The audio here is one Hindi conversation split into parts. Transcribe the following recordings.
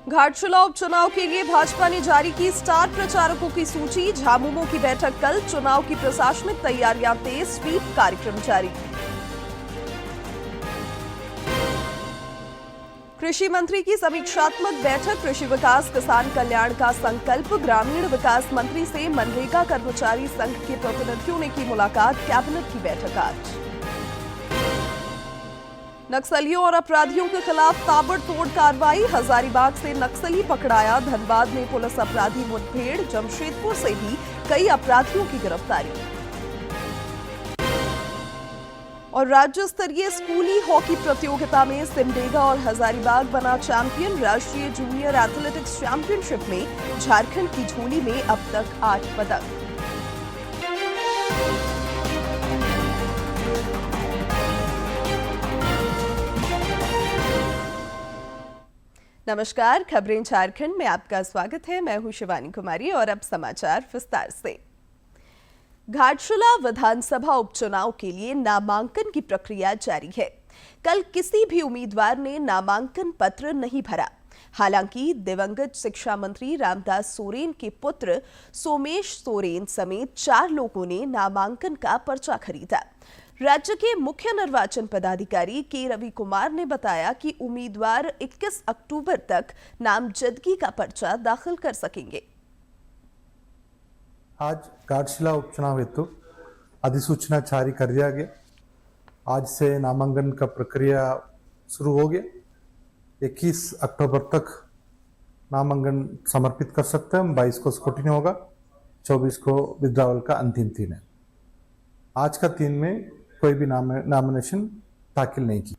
घाटशिला उपचुनाव के लिए भाजपा ने जारी की स्टार प्रचारकों की सूची। झामुमो की बैठक कल, चुनाव की प्रशासनिक तैयारियां तेज, स्वीप कार्यक्रम जारी। कृषि मंत्री की समीक्षात्मक बैठक, कृषि विकास किसान कल्याण का संकल्प। ग्रामीण विकास मंत्री से मनरेगा कर्मचारी संघ के प्रतिनिधियों ने की मुलाकात, कैबिनेट की बैठक आज। नक्सलियों और अपराधियों के खिलाफ ताबड़तोड़ कार्रवाई, हजारीबाग से नक्सली पकड़ाया, धनबाद में पुलिस अपराधी मुठभेड़, जमशेदपुर से भी कई अपराधियों की गिरफ्तारी। और राज्य स्तरीय स्कूली हॉकी प्रतियोगिता में सिमडेगा और हजारीबाग बना चैंपियन। राष्ट्रीय जूनियर एथलेटिक्स चैंपियनशिप में झारखंड की झोली में अब तक 8 पदक। नमस्कार, खबरें झारखंड में आपका स्वागत है। मैं हूं शिवानी कुमारी और अब समाचार विस्तार से। घाटशिला विधानसभा उपचुनाव के लिए नामांकन की प्रक्रिया जारी है। कल किसी भी उम्मीदवार ने नामांकन पत्र नहीं भरा। हालांकि दिवंगत शिक्षा मंत्री रामदास सोरेन के पुत्र सोमेश सोरेन समेत 4 लोगों ने नामांकन का पर्चा खरीदा। राज्य के मुख्य निर्वाचन पदाधिकारी के रवि कुमार ने बताया कि उम्मीदवार 21 अक्टूबर तक नामजदगी का पर्चा दाखिल कर सकेंगे। आज घाटशिला उपचुनाव हेतु अधिसूचना जारी कर दिया गया। आज से नामांकन का प्रक्रिया शुरू हो गया। 21 अक्टूबर तक नामांकन समर्पित कर सकते हैं। 22 को स्क्रूटिनी होगा, 24 को विड्रॉवल का अंतिम दिन है। आज का दिन में कोई भी नॉमिनेशन दाखिल नहीं की।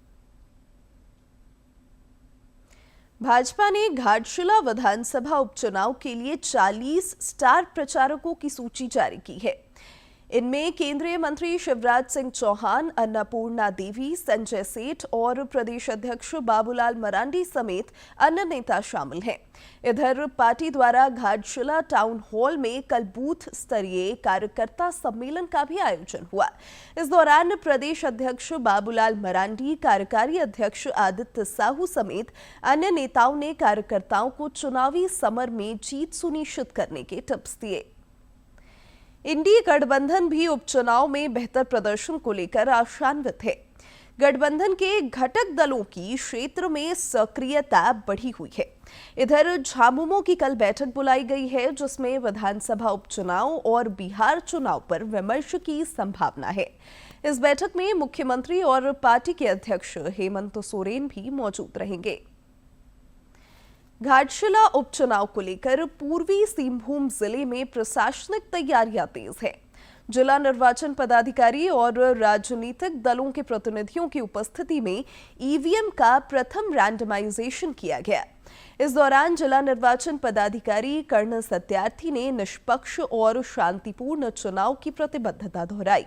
भाजपा ने घाटशिला विधानसभा उपचुनाव के लिए 40 स्टार प्रचारकों की सूची जारी की है। इनमें केंद्रीय मंत्री शिवराज सिंह चौहान, अन्नपूर्णा देवी, संजय सेठ और प्रदेश अध्यक्ष बाबूलाल मरांडी समेत अन्य नेता शामिल हैं। इधर पार्टी द्वारा घाटशिला टाउन हॉल में कल बूथ स्तरीय कार्यकर्ता सम्मेलन का भी आयोजन हुआ। इस दौरान प्रदेश अध्यक्ष बाबूलाल मरांडी, कार्यकारी अध्यक्ष आदित्य साहू समेत अन्य नेताओं ने कार्यकर्ताओं को चुनावी समर में जीत सुनिश्चित करने के टिप्स दिए। इंडी गठबंधन भी उपचुनाव में बेहतर प्रदर्शन को लेकर आशान्वित है। गठबंधन के घटक दलों की क्षेत्र में सक्रियता बढ़ी हुई है। इधर झामुमो की कल बैठक बुलाई गई है, जिसमें विधानसभा उपचुनाव और बिहार चुनाव पर विमर्श की संभावना है। इस बैठक में मुख्यमंत्री और पार्टी के अध्यक्ष हेमंत सोरेन भी मौजूद रहेंगे। घाटशिला उपचुनाव को लेकर पूर्वी सिंहभूम जिले में प्रशासनिक तैयारियां तेज है। जिला निर्वाचन पदाधिकारी और राजनीतिक दलों के प्रतिनिधियों की उपस्थिति में ईवीएम का प्रथम रैंडमाइजेशन किया गया। इस दौरान जिला निर्वाचन पदाधिकारी कर्नल सत्यार्थी ने निष्पक्ष और शांतिपूर्ण चुनाव की प्रतिबद्धता दोहराई।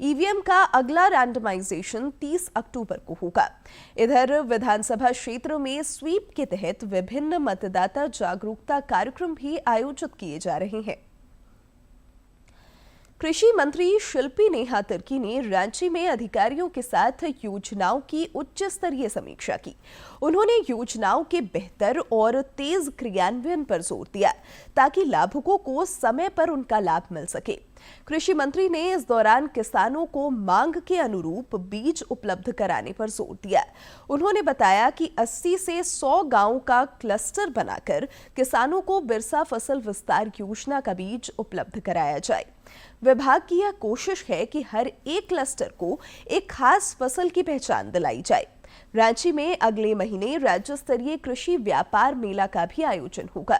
ईवीएम का अगला रैंडमाइजेशन 30 अक्टूबर को होगा। इधर विधानसभा क्षेत्र में स्वीप के तहत विभिन्न मतदाता जागरूकता कार्यक्रम भी आयोजित किए जा रहे हैं। कृषि मंत्री शिल्पी नेहा तिर्की ने रांची में अधिकारियों के साथ योजनाओं की उच्च स्तरीय समीक्षा की। उन्होंने योजनाओं के बेहतर और तेज क्रियान्वयन पर जोर दिया, ताकि लाभुकों को समय पर उनका लाभ मिल सके। कृषि मंत्री ने इस दौरान किसानों को मांग के अनुरूप बीज उपलब्ध कराने पर जोर दिया। उन्होंने बताया कि 80 से 100 गांवों का क्लस्टर बनाकर किसानों को बिरसा फसल विस्तार योजना का बीज उपलब्ध कराया जाए। विभाग की यह कोशिश है कि हर एक क्लस्टर को एक खास फसल की पहचान दिलाई जाए। रांची में अगले महीने राज्य स्तरीय कृषि व्यापार मेला का भी आयोजन होगा।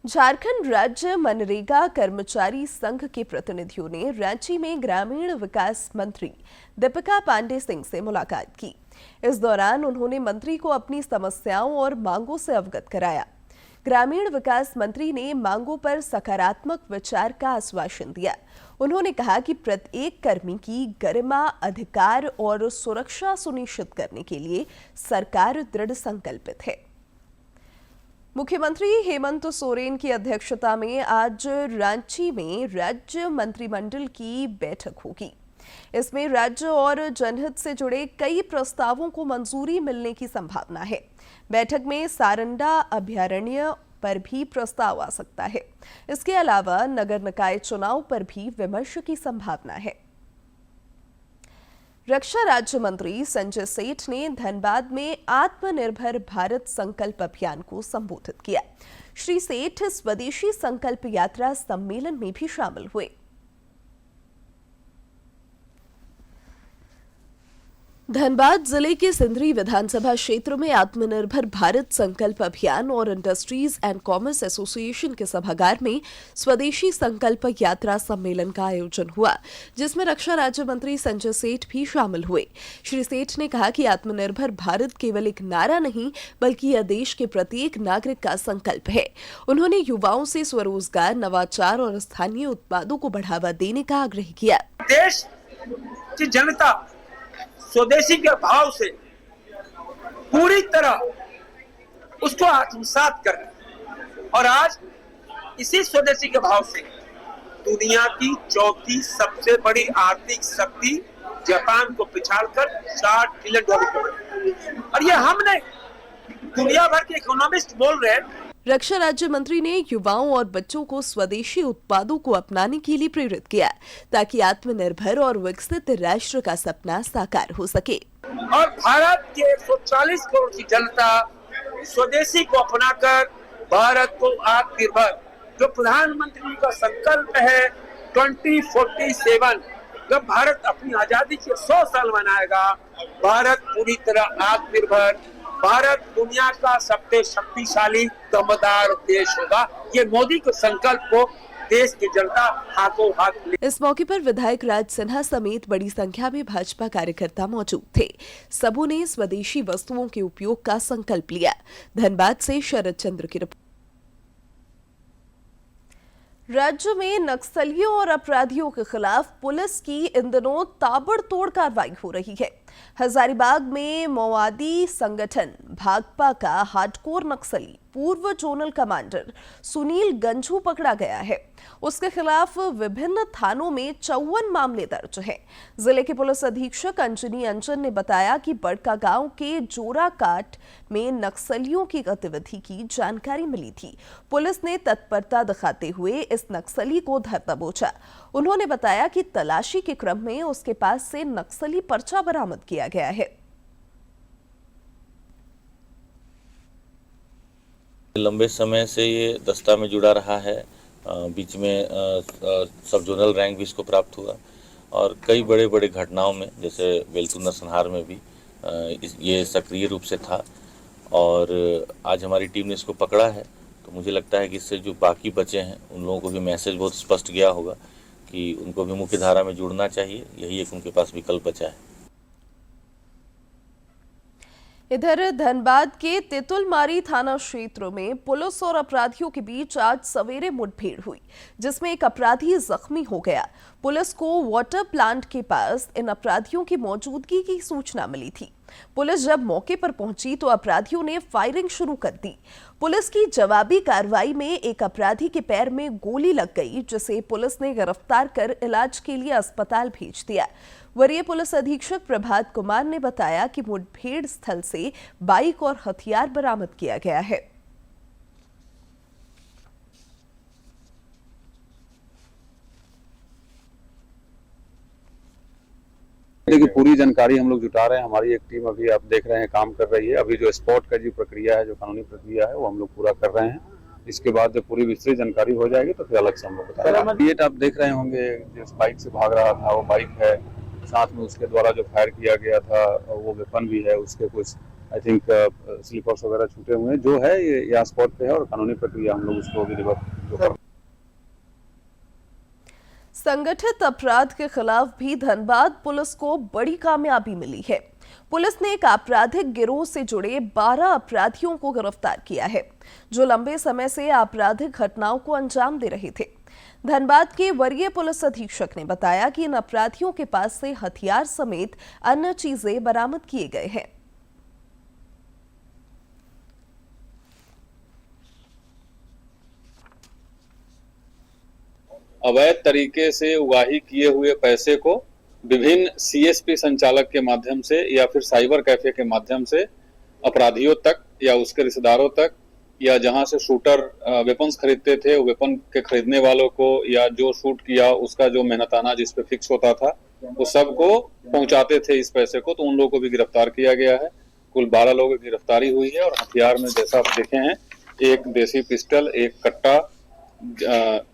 झारखंड राज्य मनरेगा कर्मचारी संघ के प्रतिनिधियों ने रांची में ग्रामीण विकास मंत्री दीपिका पांडे सिंह से मुलाकात की। इस दौरान उन्होंने मंत्री को अपनी समस्याओं और मांगों से अवगत कराया। ग्रामीण विकास मंत्री ने मांगों पर सकारात्मक विचार का आश्वासन दिया। उन्होंने कहा कि प्रत्येक कर्मी की गरिमा, अधिकार और सुरक्षा सुनिश्चित करने के लिए सरकार दृढ़ संकल्पित है। मुख्यमंत्री हेमंत सोरेन की अध्यक्षता में आज रांची में राज्य मंत्रिमंडल की बैठक होगी। इसमें राज्य और जनहित से जुड़े कई प्रस्तावों को मंजूरी मिलने की संभावना है। बैठक में सारंडा अभयारण्य पर भी प्रस्ताव आ सकता है। इसके अलावा नगर निकाय चुनाव पर भी विमर्श की संभावना है। रक्षा राज्य मंत्री संजय सेठ ने धनबाद में आत्मनिर्भर भारत संकल्प अभियान को संबोधित किया। श्री सेठ स्वदेशी संकल्प यात्रा सम्मेलन में भी शामिल हुए। धनबाद जिले के सिंदरी विधानसभा क्षेत्र में आत्मनिर्भर भारत संकल्प अभियान और इंडस्ट्रीज एंड कॉमर्स एसोसिएशन के सभागार में स्वदेशी संकल्प यात्रा सम्मेलन का आयोजन हुआ, जिसमें रक्षा राज्य मंत्री संजय सेठ भी शामिल हुए। श्री सेठ ने कहा कि आत्मनिर्भर भारत केवल एक नारा नहीं, बल्कि यह देश के प्रत्येक नागरिक का संकल्प है। उन्होंने युवाओं से स्वरोजगार, नवाचार और स्थानीय उत्पादों को बढ़ावा देने का आग्रह किया। देश की जनता स्वदेशी के भाव से पूरी तरह उसको आत्मसात कर, और आज इसी स्वदेशी के भाव से दुनिया की चौथी सबसे बड़ी आर्थिक शक्ति जापान को पिछाड़कर $60 ट्रिलियन, और ये हमने दुनिया भर के इकोनॉमिस्ट बोल रहे हैं। रक्षा राज्य मंत्री ने युवाओं और बच्चों को स्वदेशी उत्पादों को अपनाने के लिए प्रेरित किया, ताकि आत्मनिर्भर और विकसित राष्ट्र का सपना साकार हो सके। और भारत के 140 करोड़ की जनता स्वदेशी को अपनाकर भारत को आत्मनिर्भर, जो प्रधानमंत्री का संकल्प है 2047, जब भारत अपनी आजादी के 100 साल मनाएगा, भारत पूरी तरह आत्मनिर्भर, भारत दुनिया का सबसे शक्तिशाली दमदार देश होगा। ये मोदी के संकल्प को देश की जनता हाथों हाथ ले। इस मौके पर विधायक राज सिन्हा समेत बड़ी संख्या में भाजपा कार्यकर्ता मौजूद थे। सबों ने स्वदेशी वस्तुओं के उपयोग का संकल्प लिया। धनबाद से शरद चंद्र की रिपोर्ट। राज्य में नक्सलियों और अपराधियों के खिलाफ पुलिस की इन दिनों ताबड़तोड़ कार्रवाई हो रही है। हजारीबाग में माओवादी संगठन भाकपा का हार्डकोर नक्सली पूर्व जोनल कमांडर सुनील गंझू पकड़ा गया है। उसके खिलाफ विभिन्न थानों में 54 मामले दर्ज हैं। जिले के पुलिस अधीक्षक अंजनी अंजन ने बताया कि बड़का गांव के जोराकाट में नक्सलियों की गतिविधि की जानकारी मिली थी। पुलिस ने तत्परता दिखाते हुए इस नक्सली को धर दबोचा। उन्होंने बताया कि तलाशी के क्रम में उसके पास से नक्सली पर्चा बरामद किया गया है। लंबे समय से ये दस्ता में जुड़ा रहा है। बीच में सब जोनल रैंक भी इसको प्राप्त हुआ, और कई बड़े बड़े घटनाओं में, जैसे बेलतू नरसंहार में भी ये सक्रिय रूप से था, और आज हमारी टीम ने इसको पकड़ा है। तो मुझे लगता है कि इससे जो बाकी बचे हैं उन लोगों को भी मैसेज बहुत स्पष्ट गया होगा कि उनको भी मुख्य धारा में जुड़ना चाहिए। यही एक उनके पास विकल्प बचा है। इधर धनबाद के तेतुलमारी थाना क्षेत्र में पुलिस और अपराधियों के बीच आज सवेरे मुठभेड़ हुई, जिसमें एक अपराधी जख्मी हो गया। पुलिस को वाटर प्लांट के पास इन अपराधियों की मौजूदगी की सूचना मिली थी। पुलिस जब मौके पर पहुंची तो अपराधियों ने फायरिंग शुरू कर दी। पुलिस की जवाबी कार्रवाई में एक अपराधी के पैर में गोली लग गई, जिसे पुलिस ने गिरफ्तार कर इलाज के लिए अस्पताल भेज दिया। वरीय पुलिस अधीक्षक प्रभात कुमार ने बताया कि मुठभेड़ स्थल से बाइक और हथियार बरामद किया गया है। की पूरी जानकारी हम लोग जुटा रहे हैं। हमारी एक टीम अभी आप देख रहे हैं काम कर रही है। अभी जो स्पॉट का जो प्रक्रिया है, जो कानूनी प्रक्रिया है, वो हम लोग पूरा कर रहे हैं। इसके बाद जब पूरी विस्तृत जानकारी हो जाएगी तो फिर अलग से हम लोग बताएंगे। ये आप देख रहे होंगे जिस बाइक से भाग रहा था वो बाइक है, साथ में उसके द्वारा जो फायर किया गया था वो वेपन भी है। उसके कुछ आई थिंक स्लीपर्स वगैरह छूटे हुए हैं। जो है ये यहाँ स्पॉट पे है, और कानूनी प्रक्रिया हम लोग उसको भी रिवर्स। संगठित अपराध के खिलाफ भी धनबाद पुलिस को बड़ी कामयाबी मिली है। पुलिस ने एक आपराधिक गिरोह से जुड़े 12 अपराधियों को गिरफ्तार किया है, जो लंबे समय से आपराधिक घटनाओं को अंजाम दे रहे थे। धनबाद के वरीय पुलिस अधीक्षक ने बताया कि इन अपराधियों के पास से हथियार समेत अन्य चीजें बरामद किए गए हैं। अवैध तरीके से उगाही किए हुए पैसे को विभिन्न सीएसपी संचालक के माध्यम से या फिर साइबर कैफे के माध्यम से अपराधियों तक या उसके रिश्तेदारों तक या जहां से शूटर वेपन्स खरीदते थे वेपन के खरीदने वालों को या जो शूट किया उसका जो मेहनताना जिस पे फिक्स होता था वो सबको पहुंचाते थे इस पैसे को, तो उन लोगों को भी गिरफ्तार किया गया है। कुल 12 लोगों की गिरफ्तारी हुई है और हथियार में जैसा आप देखे हैं एक देसी पिस्टल, एक कट्टा,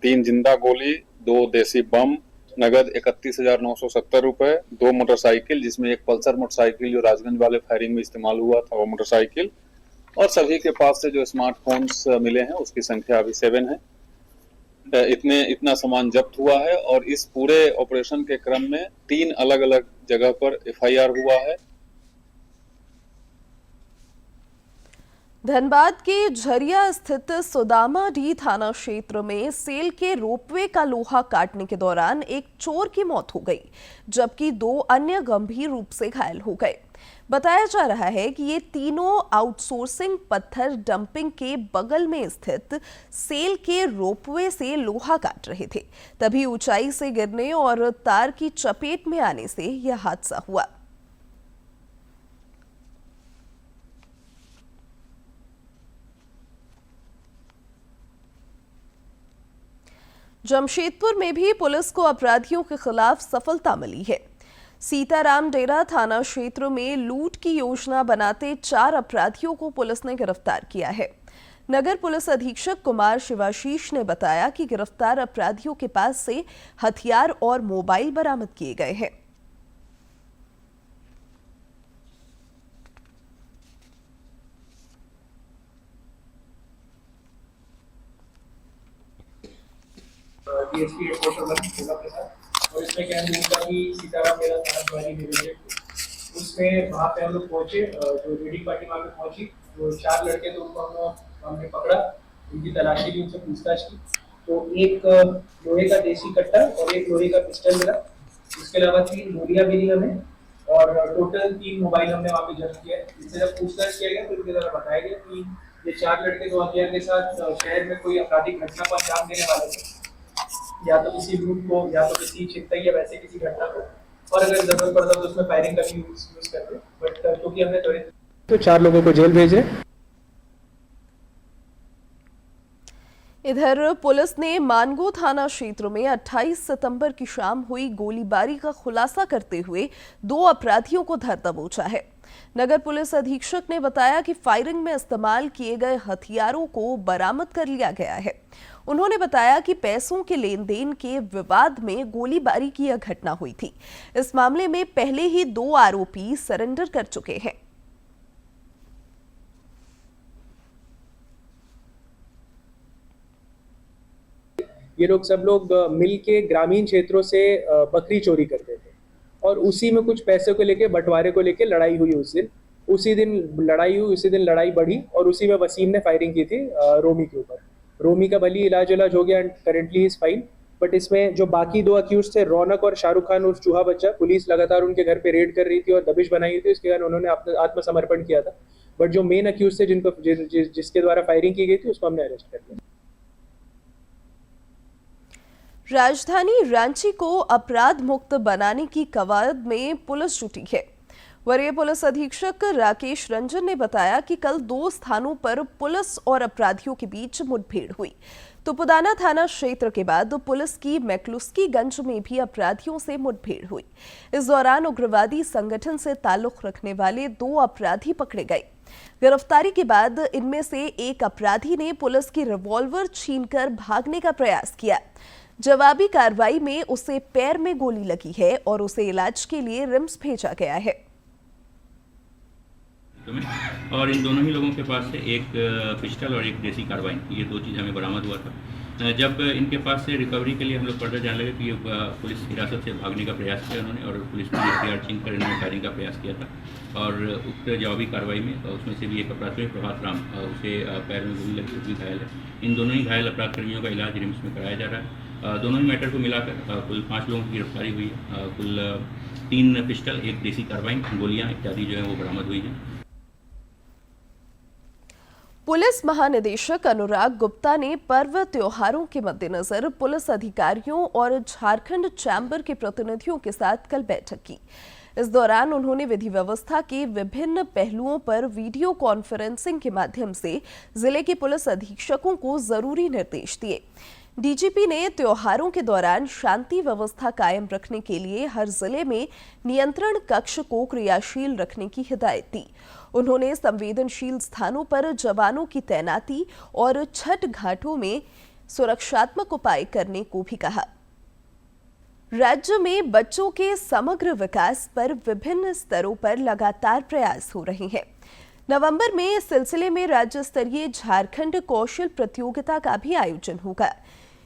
3 जिंदा गोली, 2 देसी बम, नगद 31,970 रुपए, 2 मोटरसाइकिल जिसमें एक पल्सर मोटरसाइकिल जो राजगंज वाले फायरिंग में इस्तेमाल हुआ था वो मोटरसाइकिल, और सभी के पास से जो स्मार्टफोन्स मिले हैं उसकी संख्या अभी 7 है। इतना सामान जब्त हुआ है और इस पूरे ऑपरेशन के क्रम में 3 अलग अलग जगह पर एफआईआर हुआ है। धनबाद के झरिया स्थित सुदामाडीह थाना क्षेत्र में सेल के रोपवे का लोहा काटने के दौरान एक चोर की मौत हो गई, जबकि 2 अन्य गंभीर रूप से घायल हो गए। बताया जा रहा है कि ये तीनों आउटसोर्सिंग पत्थर डंपिंग के बगल में स्थित सेल के रोपवे से लोहा काट रहे थे, तभी ऊंचाई से गिरने और तार की चपेट में आने से यह हादसा हुआ। जमशेदपुर में भी पुलिस को अपराधियों के खिलाफ सफलता मिली है। सीताराम डेरा थाना क्षेत्र में लूट की योजना बनाते 4 अपराधियों को पुलिस ने गिरफ्तार किया है। नगर पुलिस अधीक्षक कुमार शिवाशीष ने बताया कि गिरफ्तार अपराधियों के पास से हथियार और मोबाइल बरामद किए गए हैं। डीएसपी हेडक्वार्टर और इसमें क्या है कि सीताराम मेरा थाना प्रभारी डिवीजन उसमें वहाँ पे हम लोग पहुंचे, जो रीडिंग पार्टी वहाँ पे पहुंची, तो 4 लड़के तो उनको हमने पकड़ा, उनकी तलाशी ली, उनसे पूछताछ की, तो एक लोहे का देसी कट्टा और एक लोहे का पिस्टल मिला। इसके अलावा 3 गोलियां मिली हमें और टोटल 3 मोबाइल हमने वहाँ पे जब्त किया। इससे जब पूछताछ किया गया तो इनके द्वारा बताया गया कि ये 4 लड़के तो हथियार के साथ शहर में कोई आपराधिक घटना को अंजाम देने वाले थे, या तो किसी लूट को या तो किसी छिनतई या वैसे किसी घटना को, और अगर जरूरत पड़ता तो उसमें फायरिंग का भी यूज करते, बट क्योंकि हमने तो 4 लोगों को जेल भेजे। इधर पुलिस ने मानगो थाना क्षेत्र में 28 सितंबर की शाम हुई गोलीबारी का खुलासा करते हुए 2 अपराधियों को धर दबोचा है। नगर पुलिस अधीक्षक ने बताया कि फायरिंग में इस्तेमाल किए गए हथियारों को बरामद कर लिया गया है। उन्होंने बताया कि पैसों के लेन देन के विवाद में गोलीबारी की यह घटना हुई थी। इस मामले में पहले ही 2 आरोपी सरेंडर कर चुके हैं। ये लोग सब लोग मिल के ग्रामीण क्षेत्रों से बकरी चोरी करते थे और उसी में कुछ पैसों को लेके बंटवारे को लेके लड़ाई हुई। उसी दिन लड़ाई बढ़ी और उसी में वसीम ने फायरिंग की थी रोमी के ऊपर। रोमी का भली इलाज हो गया and currently is fine, but इसमें जो बाकी 2 अक्यूज थे रौनक और शाहरुख खान उर्फ चूहा बच्चा, पुलिस लगातार उनके घर पे रेड कर रही थी और दबिश बनाई हुई थी, इसके कारण उन्होंने आत्मसमर्पण किया था। बट जो मेन अक्यूज थे जिसके द्वारा फायरिंग की गई थी उसको हमने अरेस्ट कर लिया। राजधानी रांची को अपराध मुक्त बनाने की कवायद में पुलिस जुटी है। वरीय पुलिस अधीक्षक राकेश रंजन ने बताया कि कल 2 स्थानों पर पुलिस और अपराधियों के बीच मुठभेड़ हुई। तुपुदाना थाना क्षेत्र के बाद पुलिस की मैक्लुस्कीगंज में भी अपराधियों से मुठभेड़ हुई। इस दौरान उग्रवादी संगठन से ताल्लुक रखने वाले 2 अपराधी पकड़े गए। गिरफ्तारी के बाद इनमें से एक अपराधी ने पुलिस की रिवॉल्वर छीनकर भागने का प्रयास किया। जवाबी कार्रवाई में उसे पैर में गोली लगी है और उसे इलाज के लिए रिम्स भेजा गया है। और इन दोनों ही लोगों के पास से एक पिस्टल और एक देसी कार्बाइन, ये 2 चीज़ हमें बरामद हुआ था। जब इनके पास से रिकवरी के लिए हम लोग फर्दर जानने लगे कि पुलिस हिरासत से भागने का प्रयास किया उन्होंने और पुलिस को हथियार छीन कर इन्होंने फायरिंग का प्रयास किया था। और उक्त जवाबी कार्रवाई में उसमें से भी एक अपराधी प्रभात राम, उसे पैर में गोली लगी, भी घायल है। इन दोनों ही घायल अपराध कर्मियों का इलाज रिम्स में कराया जा रहा है। दोनों ही मैटर को मिलाकर कुल 5 लोगों की गिरफ्तारी हुई है। कुल 3 पिस्टल, एक देसी कार्बाइन, गोलियाँ इत्यादि जो है वो बरामद हुई हैं। पुलिस महानिदेशक अनुराग गुप्ता ने पर्व त्योहारों के मद्देनजर पुलिस अधिकारियों और झारखंड चैम्बर के प्रतिनिधियों के साथ कल बैठक की। इस दौरान उन्होंने विधि व्यवस्था के विभिन्न पहलुओं पर वीडियो कॉन्फ्रेंसिंग के माध्यम से जिले के पुलिस अधीक्षकों को जरूरी निर्देश दिए। डीजीपी ने त्योहारों के दौरान शांति व्यवस्था कायम रखने के लिए हर जिले में नियंत्रण कक्ष को क्रियाशील रखने की हिदायत दी। उन्होंने संवेदनशील स्थानों पर जवानों की तैनाती और छठ घाटों में सुरक्षात्मक उपाय करने को भी कहा। राज्य में बच्चों के समग्र विकास पर विभिन्न स्तरों पर लगातार प्रयास हो रहे हैं। नवंबर में इस सिलसिले में राज्य स्तरीय झारखंड कौशल प्रतियोगिता का भी आयोजन होगा।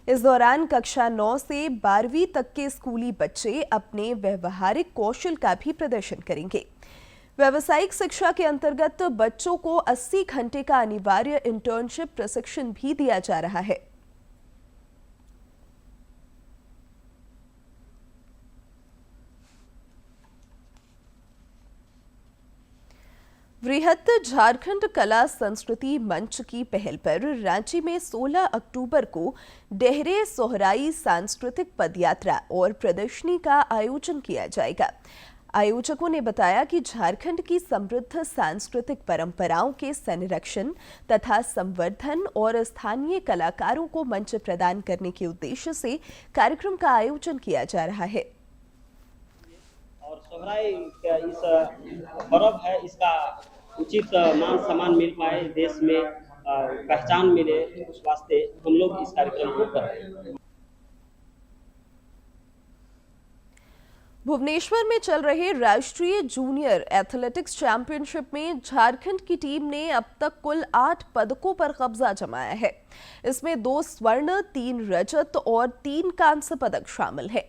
इस दौरान कक्षा 9 से 12वीं तक के स्कूली बच्चे अपने व्यवहारिक कौशल का भी प्रदर्शन करेंगे। व्यावसायिक शिक्षा के अंतर्गत बच्चों को 80 घंटे का अनिवार्य इंटर्नशिप प्रशिक्षण भी दिया जा रहा है। वृहत झारखंड कला संस्कृति मंच की पहल पर रांची में 16 अक्टूबर को डेहरे सोहराई सांस्कृतिक पदयात्रा और प्रदर्शनी का आयोजन किया जाएगा। आयोजकों ने बताया कि झारखंड की समृद्ध सांस्कृतिक परंपराओं के संरक्षण तथा संवर्धन और स्थानीय कलाकारों को मंच प्रदान करने के उद्देश्य से कार्यक्रम का आयोजन किया जा रहा है। और सोहराई का इस पर्व है, इसका उचित मान सम्मान मिल पाए, देश में पहचान मिले, उस वास्ते हम लोग इस कार्यक्रम को कर रहे हैं। भुवनेश्वर में चल रहे राष्ट्रीय जूनियर एथलेटिक्स चैंपियनशिप में झारखंड की टीम ने अब तक कुल 8 पदकों पर कब्जा जमाया है। इसमें 2 स्वर्ण, 3 रजत और 3 कांस्य पदक शामिल हैं।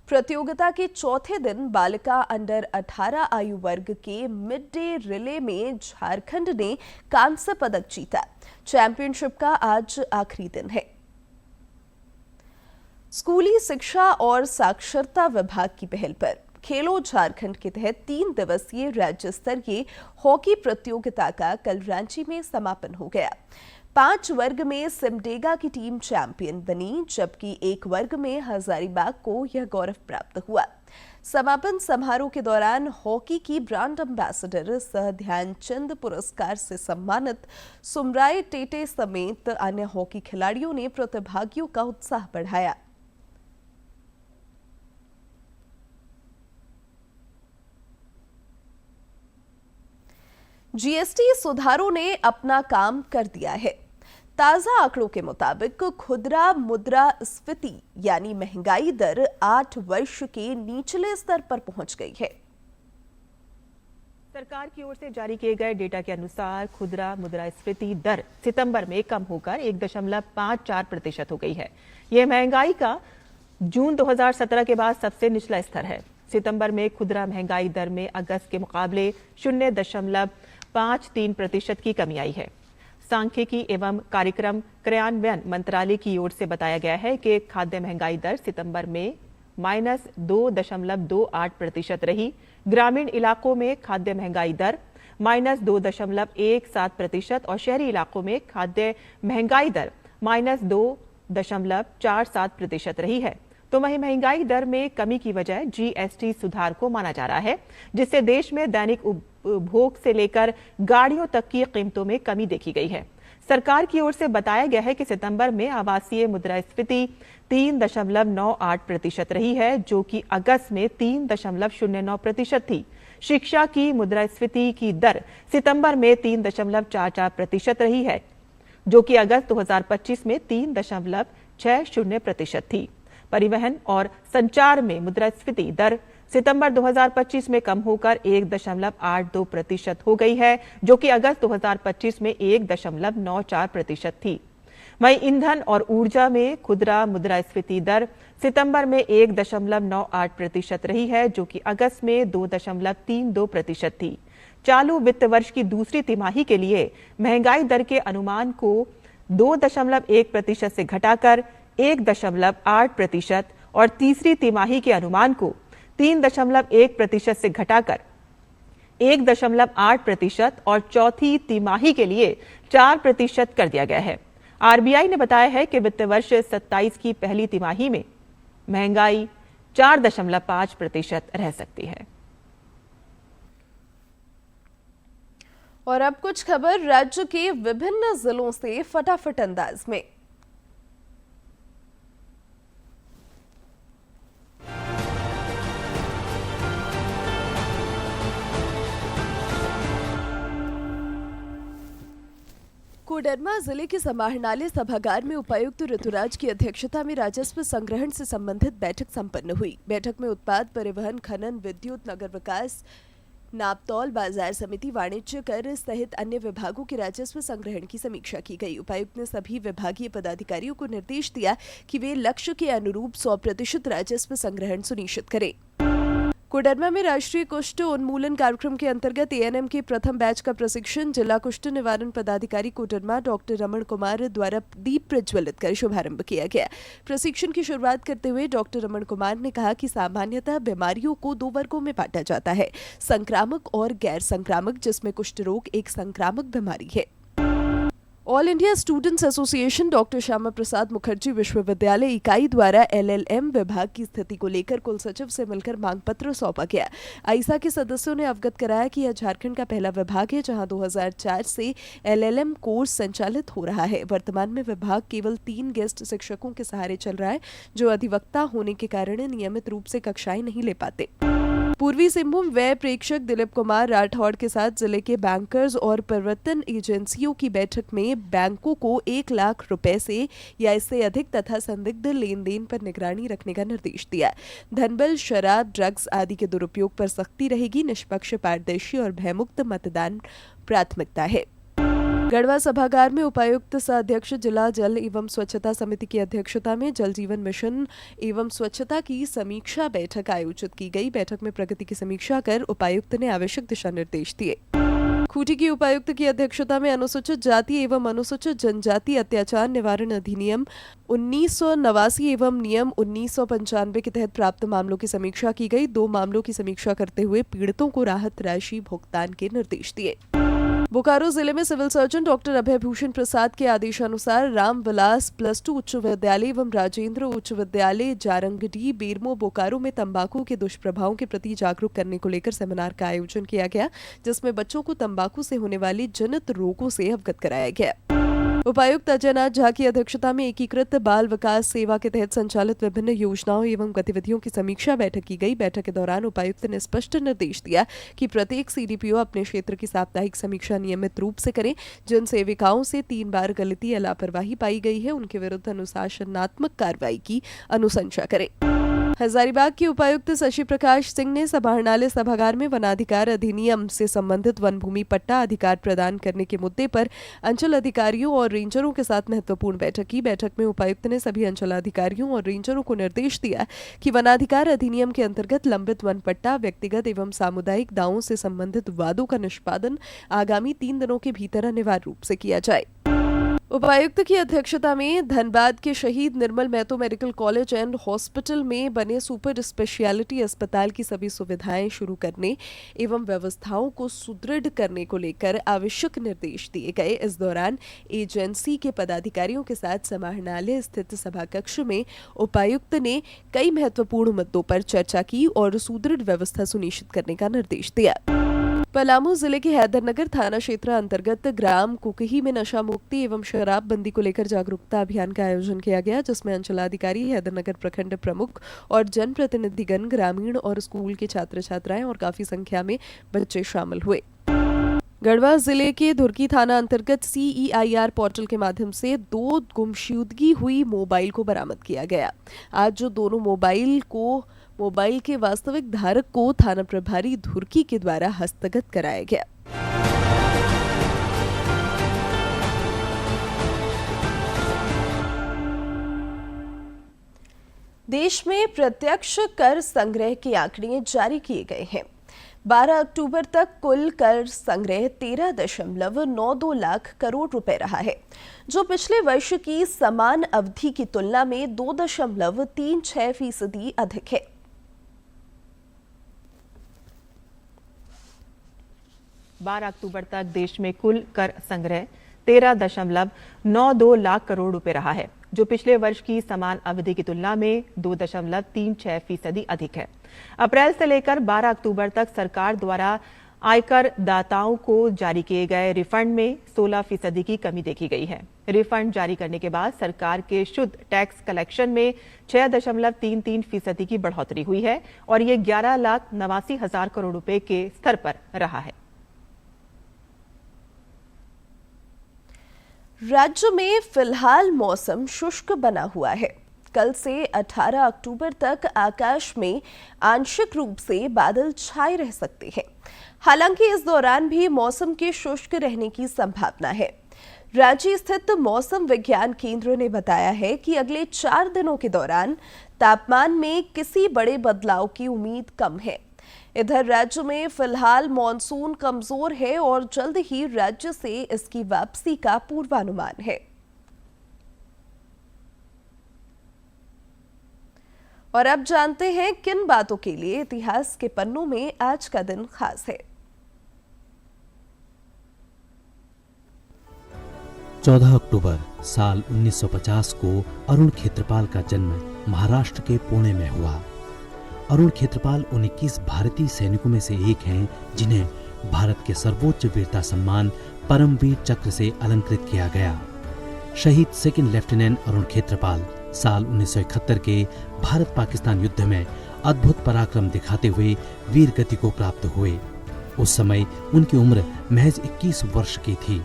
प्रतियोगिता के चौथे दिन बालिका अंडर 18 आयु वर्ग के मिड डे रिले में झारखंड ने कांस्य पदक जीता। चैंपियनशिप का आज आखिरी दिन है। स्कूली शिक्षा और साक्षरता विभाग की पहल पर खेलो झारखंड के तहत 3 दिवसीय राज्य स्तरीय हॉकी प्रतियोगिता का कल रांची में समापन हो गया। 5 वर्ग में सिमडेगा की टीम चैंपियन बनी, जबकि 1 वर्ग में हजारीबाग को यह गौरव प्राप्त हुआ। समापन समारोह के दौरान हॉकी की ब्रांड एम्बेसडर सह ध्यानचंद पुरस्कार से सम्मानित सुमराय टेटे समेत अन्य हॉकी खिलाड़ियों ने प्रतिभागियों का उत्साह बढ़ाया। जीएसटी सुधारों ने अपना काम कर दिया है। ताजा आंकड़ों के मुताबिक खुदरा मुद्रास्फीति यानी महंगाई दर 8 वर्ष के निचले स्तर पर पहुंच गई है। सरकार की ओर से जारी किए गए डेटा के अनुसार खुदरा मुद्रास्फीति दर सितंबर में कम होकर 1.54% हो गई है। यह महंगाई का जून 2017 के बाद सबसे निचला स्तर है। सितंबर में खुदरा महंगाई दर में अगस्त के मुकाबले 0.53% की कमी आई है। सांख्यिकी एवं कार्यक्रम क्रियान्वयन मंत्रालय की ओर से बताया गया है कि खाद्य महंगाई दर सितंबर में -2.28% रही। ग्रामीण इलाकों में खाद्य महंगाई दर -2.17% और शहरी इलाकों में खाद्य महंगाई दर -2.47% रही है। तो वहीं महंगाई दर में कमी की वजह जीएसटी सुधार को माना जा रहा है, जिससे देश में दैनिक उपभोग से लेकर गाड़ियों तक की कीमतों में कमी देखी गई है। सरकार की ओर से बताया गया है कि सितंबर में आवासीय मुद्रास्फीति 3.98% रही है, जो कि अगस्त में 3.09% थी। शिक्षा की मुद्रास्फीति की दर सितंबर में 3.44% रही है, जो कि अगस्त 2025 में 3.60% थी। परिवहन और संचार में मुद्रास्फीति दर सितंबर 2025 में कम होकर 1.82% हो गई है, जो कि अगस्त 2025 में 1.94% थी। वहीं ईंधन और ऊर्जा में खुदरा मुद्रास्फीति दर सितंबर में 1.98% रही है, जो कि अगस्त में 2.32% थी। चालू वित्त वर्ष की दूसरी तिमाही के लिए महंगाई दर के अनुमान को 2.1% से घटाकर 1.8% और तीसरी तिमाही के अनुमान को 3.1% से घटाकर 1.8% और चौथी तिमाही के लिए 4% कर दिया गया है। आरबीआई ने बताया है कि वित्त वर्ष 27 की पहली तिमाही में महंगाई 4.5% रह सकती है। और अब कुछ खबर राज्य के विभिन्न जिलों से फटाफट अंदाज में। कोडरमा जिले के समाहरणालय सभागार में उपायुक्त ऋतुराज की अध्यक्षता में राजस्व संग्रहण से संबंधित बैठक संपन्न हुई। बैठक में उत्पाद, परिवहन, खनन, विद्युत, नगर विकास, नापतौल, बाजार समिति, वाणिज्य कर सहित अन्य विभागों के राजस्व संग्रहण की समीक्षा की गई। उपायुक्त ने सभी विभागीय पदाधिकारियों को निर्देश दिया कि वे लक्ष्य के अनुरूप 100% राजस्व संग्रहण सुनिश्चित करें। कोडरमा में राष्ट्रीय कुष्ठ उन्मूलन कार्यक्रम के अंतर्गत एएनएम के प्रथम बैच का प्रशिक्षण जिला कुष्ठ निवारण पदाधिकारी कोडरमा डॉक्टर रमण कुमार द्वारा दीप प्रज्वलित कर शुभारंभ किया गया। प्रशिक्षण की शुरुआत करते हुए डॉक्टर रमण कुमार ने कहा कि सामान्यतः बीमारियों को 2 वर्गों में बांटा जाता है, संक्रामक और गैर संक्रामक, जिसमें कुष्ठ रोग एक संक्रामक बीमारी है। All India students association doctor Shyama Prasad Mukherjee विश्वविद्यालय इकाई द्वारा एलएलएम विभाग की स्थिति को लेकर कुल सचिव से मिलकर मांग पत्र सौंपा गया। आइसा के सदस्यों ने अवगत कराया कि यह झारखंड का पहला विभाग है जहां 2004 से एलएलएम कोर्स संचालित हो रहा है। वर्तमान में विभाग केवल 3 गेस्ट शिक्षकों के सहारे चल रहा है, जो अधिवक्ता होने के कारण नियमित रूप से कक्षाएं नहीं ले पाते। पूर्वी सिंहभूम व्यय प्रेक्षक दिलीप कुमार राठौड़ के साथ जिले के बैंकर्स और प्रवर्तन एजेंसियों की बैठक में बैंकों को 1 लाख रुपए से या इससे अधिक तथा संदिग्ध लेन देन पर निगरानी रखने का निर्देश दिया। धनबल, शराब, ड्रग्स आदि के दुरुपयोग पर सख्ती रहेगी। निष्पक्ष, पारदर्शी और भयमुक्त मतदान प्राथमिकता है। गढ़वा सभागार में उपायुक्त सह अध्यक्ष जिला जल एवं स्वच्छता समिति की अध्यक्षता में जल जीवन मिशन एवं स्वच्छता की समीक्षा बैठक आयोजित की गई। बैठक में प्रगति की समीक्षा कर उपायुक्त ने आवश्यक दिशा निर्देश दिए। खूंटी की उपायुक्त की अध्यक्षता में अनुसूचित जाति एवं अनुसूचित जनजाति अत्याचार निवारण अधिनियम 1989 एवं नियम 1995 के तहत प्राप्त मामलों की समीक्षा की गई। 2 मामलों की समीक्षा करते हुए पीड़ितों को राहत राशि भुगतान के निर्देश दिए। बोकारो जिले में सिविल सर्जन डॉक्टर अभय भूषण प्रसाद के आदेशानुसार रामविलास +2 उच्च विद्यालय एवं राजेंद्र उच्च विद्यालय जारंगडी बेरमो बोकारो में तंबाकू के दुष्प्रभावों के प्रति जागरूक करने को लेकर सेमिनार का आयोजन किया गया, जिसमें बच्चों को तंबाकू से होने वाली जनित रोगों से अवगत कराया गया। उपायुक्त अजयनाथ झा की अध्यक्षता में एकीकृत बाल विकास सेवा के तहत संचालित विभिन्न योजनाओं एवं गतिविधियों की समीक्षा बैठक की गई। बैठक के दौरान उपायुक्त ने स्पष्ट निर्देश दिया कि प्रत्येक सीडीपीओ अपने क्षेत्र की साप्ताहिक समीक्षा नियमित रूप से करें। जिन सेविकाओं से 3 बार गलती या लापरवाही पाई गई है, उनके विरुद्ध अनुशासनात्मक कार्रवाई की अनुशंसा करें। हजारीबाग के उपायुक्त शशि प्रकाश सिंह ने समाहरणालय सभागार में वनाधिकार अधिनियम से संबंधित वन भूमि पट्टा अधिकार प्रदान करने के मुद्दे पर अंचल अधिकारियों और रेंजरों के साथ महत्वपूर्ण बैठक की। बैठक में उपायुक्त ने सभी अंचलाधिकारियों और रेंजरों को निर्देश दिया कि वनाधिकार अधिनियम के अंतर्गत लंबित वन पट्टा, व्यक्तिगत एवं सामुदायिक दावों से संबंधित वादों का निष्पादन आगामी 3 दिनों के भीतर अनिवार्य रूप से किया जाए। उपायुक्त की अध्यक्षता में धनबाद के शहीद Nirmal Mahato medical college and hospital में बने सुपर स्पेशलिटी अस्पताल की सभी सुविधाएं शुरू करने एवं व्यवस्थाओं को सुदृढ़ करने को लेकर आवश्यक निर्देश दिए गए। इस दौरान एजेंसी के पदाधिकारियों के साथ समाहरणालय स्थित सभा कक्ष में उपायुक्त ने कई महत्वपूर्ण मुद्दों पर चर्चा की और सुदृढ़ व्यवस्था सुनिश्चित करने का निर्देश दिया। पलामू जिले के हैदरनगर थाना क्षेत्र अंतर्गत ग्राम कुकही में नशा मुक्ति एवं शराबबंदी को लेकर जागरूकता अभियान का आयोजन किया गया, जिसमें अंचलाधिकारी, हैदरनगर प्रखंड प्रमुख और जनप्रतिनिधिगण, ग्रामीण और स्कूल के छात्र छात्राएं और काफी संख्या में बच्चे शामिल हुए। गढ़वा जिले के धुर्की थाना अंतर्गत CEIR पोर्टल के माध्यम से 2 गुमशुदगी हुई मोबाइल को बरामद किया गया। आज जो दोनों मोबाइल के वास्तविक धारक को थाना प्रभारी धुर्की के द्वारा हस्तगत कराया गया। देश में प्रत्यक्ष कर संग्रह के आंकड़े जारी किए गए हैं। 12 अक्टूबर तक कुल कर संग्रह 13.92 लाख करोड़ रुपए रहा है, जो पिछले वर्ष की समान अवधि की तुलना में 2.36% अधिक है। बारह अक्टूबर तक देश में कुल कर संग्रह 13.92 लाख करोड़ रुपए रहा है, जो पिछले वर्ष की समान अवधि की तुलना में 2.36% अधिक है। अप्रैल से लेकर 12 अक्टूबर तक सरकार द्वारा आयकर दाताओं को जारी किए गए रिफंड में 16% की कमी देखी गई है। रिफंड जारी करने के बाद सरकार के शुद्ध टैक्स कलेक्शन में 6.33% की बढ़ोतरी हुई है और ये 11,89,000 करोड़ रुपए के स्तर पर रहा है। राज्य में फिलहाल मौसम शुष्क बना हुआ है। कल से 18 अक्टूबर तक आकाश में आंशिक रूप से बादल छाए रह सकते हैं। हालांकि इस दौरान भी मौसम के शुष्क रहने की संभावना है। रांची स्थित मौसम विज्ञान केंद्र ने बताया है कि अगले 4 दिनों के दौरान तापमान में किसी बड़े बदलाव की उम्मीद कम है। इधर राज्य में फिलहाल मॉनसून कमजोर है और जल्द ही राज्य से इसकी वापसी का पूर्वानुमान है। और अब जानते हैं किन बातों के लिए इतिहास के पन्नों में आज का दिन खास है। 14 अक्टूबर साल 1950 को अरुण खेत्रपाल का जन्म महाराष्ट्र के पुणे में हुआ। अरुण खेत्रपाल उन 21 भारतीय सैनिकों में से एक हैं जिन्हें भारत के सर्वोच्च वीरता सम्मान परमवीर चक्र से अलंकृत किया गया। शहीद सेकंड लेफ्टिनेंट अरुण खेत्रपाल साल 1971 के भारत पाकिस्तान युद्ध में अद्भुत पराक्रम दिखाते हुए वीर गति को प्राप्त हुए। उस समय उनकी उम्र महज 21 वर्ष की थी।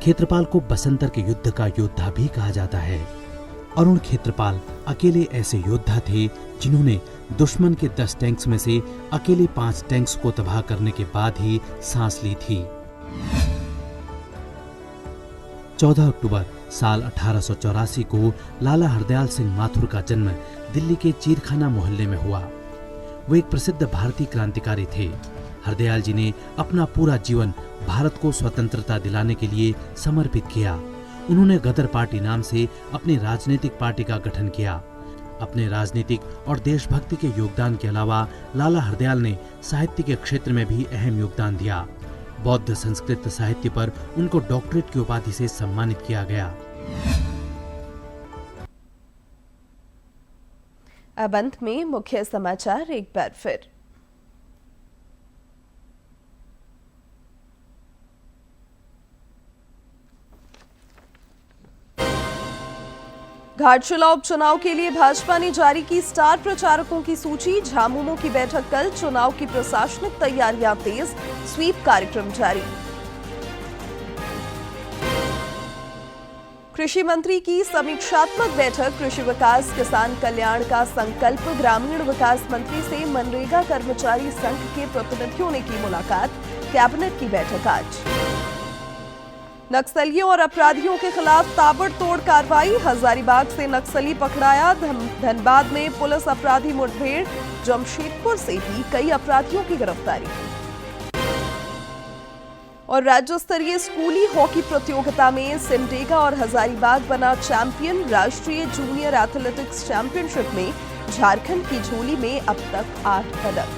खेत्रपाल को बसंतर के युद्ध का योद्धा भी कहा जाता है। अरुण खेत्रपाल अकेले ऐसे योद्धा थे जिन्होंने दुश्मन के 10 टैंक्स में से अकेले 5 टैंक्स को तबाह करने के बाद ही सांस ली थी। 14 अक्टूबर साल 1884 को लाला हरदयाल सिंह माथुर का जन्म दिल्ली के चीरखाना मोहल्ले में हुआ। वो एक प्रसिद्ध भारतीय क्रांतिकारी थे। हरदयाल जी ने अपना पूरा जीवन भारत को स्वतंत्रता दिलाने के लिए समर्पित किया। उन्होंने गदर पार्टी नाम से अपनी राजनीतिक पार्टी का गठन किया। अपने राजनीतिक और देशभक्ति के योगदान के अलावा लाला हरदयाल ने साहित्य के क्षेत्र में भी अहम योगदान दिया। बौद्ध संस्कृत साहित्य पर उनको डॉक्टरेट की उपाधि से सम्मानित किया गया। अब अंत में मुख्य समाचार एक बार फिर। घाटशिला उपचुनाव के लिए भाजपा ने जारी की स्टार प्रचारकों की सूची। झामुमो की बैठक कल, चुनाव की प्रशासनिक तैयारियां तेज, स्वीप कार्यक्रम जारी। कृषि मंत्री की समीक्षात्मक बैठक, कृषि विकास किसान कल्याण का संकल्प। ग्रामीण विकास मंत्री से मनरेगा कर्मचारी संघ के प्रतिनिधियों ने की मुलाकात। कैबिनेट की बैठक आज। नक्सलियों और अपराधियों के खिलाफ ताबड़तोड़ कार्रवाई, हजारीबाग से नक्सली पकड़ाया। धनबाद में पुलिस अपराधी मुठभेड़, जमशेदपुर से भी कई अपराधियों की गिरफ्तारी। और राज्य स्तरीय स्कूली हॉकी प्रतियोगिता में सिमडेगा और हजारीबाग बना चैंपियन। राष्ट्रीय जूनियर एथलेटिक्स चैंपियनशिप में झारखंड की झोली में अब तक 8 पदक।